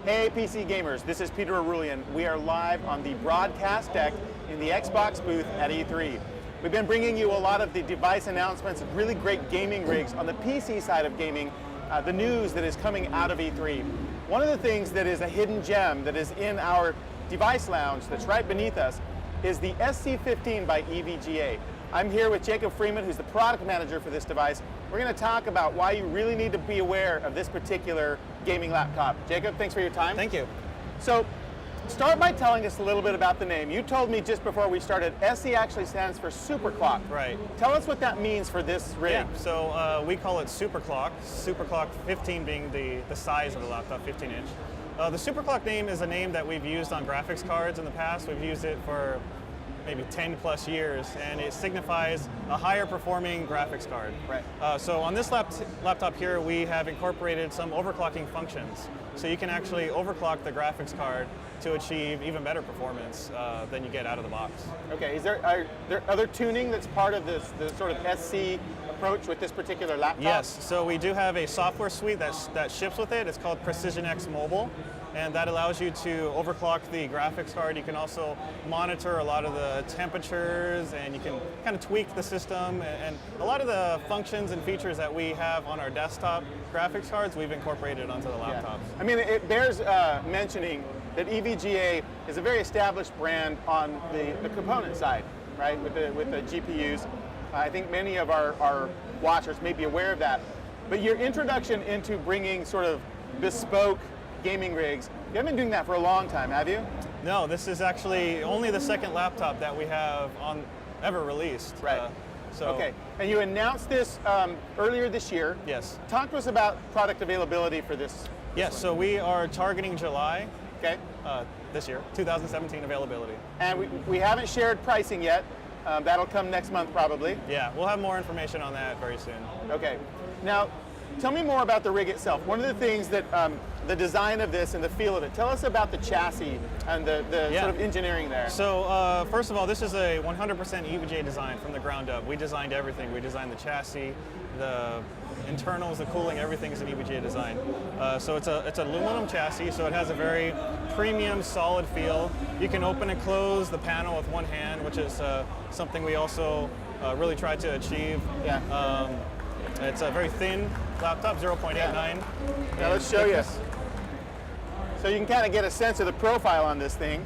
Hey PC gamers, this is Peter Arulian. We are live on the broadcast deck in the Xbox booth at E3. We've been bringing you a lot of the device announcements, really great gaming rigs on the PC side of gaming, the news that is coming out of E3. One of the things that is a hidden gem that is in our device lounge that's right beneath us is the SC15 by EVGA. I'm here with Jacob Freeman, who's the product manager for this device. We're going to talk about why you really need to be aware of this particular gaming laptop. Jacob, thanks for your time. Thank you. So, start by telling us a little bit about the name. You told me just before we started, SC actually stands for Superclock. Right. Tell us what that means for this rig. Yeah, so we call it Superclock. Superclock 15 being the size of the laptop, 15 inch. The Superclock name is a name that we've used on graphics cards in the past. We've used it for maybe 10 plus years, and it signifies a higher performing graphics card. Right. So on this laptop here, we have incorporated some overclocking functions. So you can actually overclock the graphics card to achieve even better performance than you get out of the box. Okay, are there other tuning that's part of this, the sort of SC approach with this particular laptop? Yes, so we do have a software suite that ships with it. It's called Precision X Mobile, and that allows you to overclock the graphics card. You can also monitor a lot of the temperatures, and you can kind of tweak the system, and a lot of the functions and features that we have on our desktop graphics cards, we've incorporated onto the laptops. Yeah. I mean, it bears mentioning that EVGA is a very established brand on the component side, right, with the GPUs. I think many of our watchers may be aware of that. But your introduction into bringing sort of bespoke gaming rigs, you haven't been doing that for a long time, have you? No, this is actually only the second laptop that we have ever released. Right. Okay, and you announced this earlier this year. Yes. Talk to us about product availability for this. Yes, so we are targeting July. Okay. This year, 2017 availability. And we haven't shared pricing yet. That'll come next month probably. Yeah, we'll have more information on that very soon. Okay. Now, tell me more about the rig itself. One of the things that the design of this and the feel of it, tell us about the chassis and the sort of engineering there. So first of all, this is a 100% EVGA design from the ground up. We designed everything. We designed the chassis, the internals, the cooling, everything is an EVGA design. So it's an aluminum chassis, so it has a very premium, solid feel. You can open and close the panel with one hand, which is something we also really tried to achieve. Yeah. It's a very thin laptop, 0.89. Yeah. Now let's show you. So you can kind of get a sense of the profile on this thing.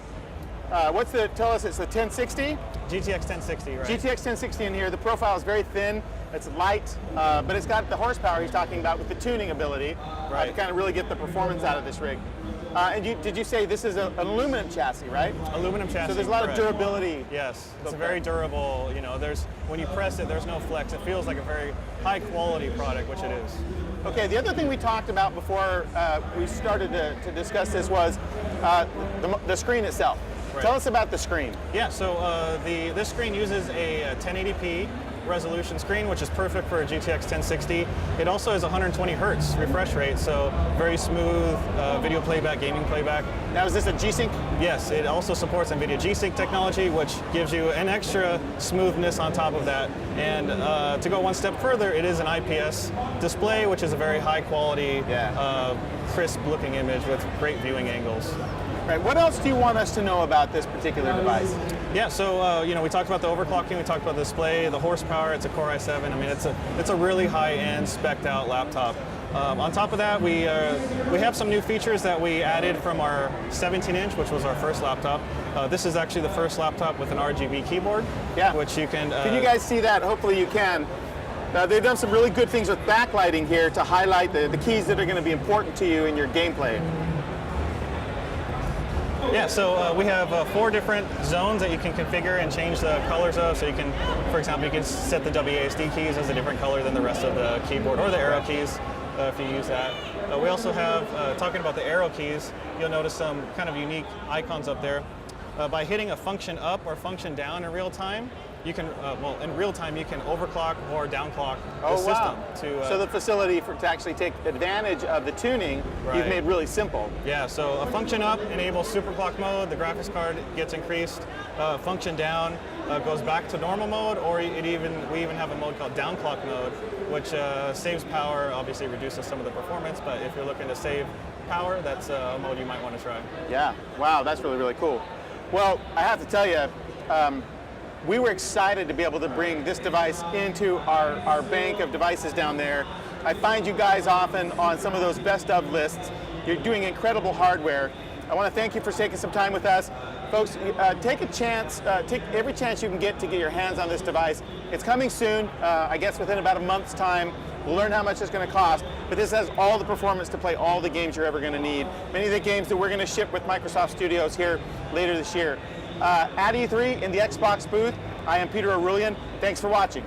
Tell us it's the 1060? GTX 1060, right. GTX 1060 in here. The profile is very thin, it's light, but it's got the horsepower he's talking about with the tuning ability to kind of really get the performance out of this rig. And did you say this is an aluminum chassis, right? Aluminum chassis. So there's a lot of durability. Yes, it's very durable. You know, when you press it, there's no flex. It feels like a very high quality product, which it is. Okay, the other thing we talked about before we started to discuss this was the screen itself. Right. Tell us about the screen. Yeah, so this screen uses a 1080p resolution screen, which is perfect for a GTX 1060. It also has 120 hertz refresh rate, so very smooth video playback, gaming playback. Now, is this a G-Sync? Yes, it also supports NVIDIA G-Sync technology, which gives you an extra smoothness on top of that. And to go one step further, it is an IPS display, which is a very high quality, crisp looking image with great viewing angles. Right. What else do you want us to know about this particular device? Yeah, so we talked about the overclocking, we talked about the display, the horsepower. It's a Core i7. I mean, it's a really high-end, spec'd out laptop. On top of that, we have some new features that we added from our 17-inch, which was our first laptop. This is actually the first laptop with an RGB keyboard, which you can. Can you guys see that? Hopefully, you can. They've done some really good things with backlighting here to highlight the keys that are going to be important to you in your gameplay. Yeah, so we have 4 different zones that you can configure and change the colors of. So you can, for example, you can set the WASD keys as a different color than the rest of the keyboard, or the arrow keys if you use that. We also have, talking about the arrow keys, you'll notice some kind of unique icons up there. By hitting a function up or function down in real time, you can, in real time, you can overclock or downclock the system. So the facility to actually take advantage of the tuning, you've made really simple. Yeah, so a function up enables superclock mode, the graphics card gets increased. Function down goes back to normal mode, or we even have a mode called downclock mode, which saves power, obviously reduces some of the performance, but if you're looking to save power, that's a mode you might want to try. Yeah, wow, that's really, really cool. Well, I have to tell you, we were excited to be able to bring this device into our bank of devices down there. I find you guys often on some of those best of lists. You're doing incredible hardware. I want to thank you for taking some time with us. Folks, take a chance, take every chance you can get to get your hands on this device. It's coming soon, I guess within about a month's time. We'll learn how much it's going to cost, but this has all the performance to play all the games you're ever going to need. Many of the games that we're going to ship with Microsoft Studios here later this year. At E3 in the Xbox booth, I am Peter Arulian. Thanks for watching.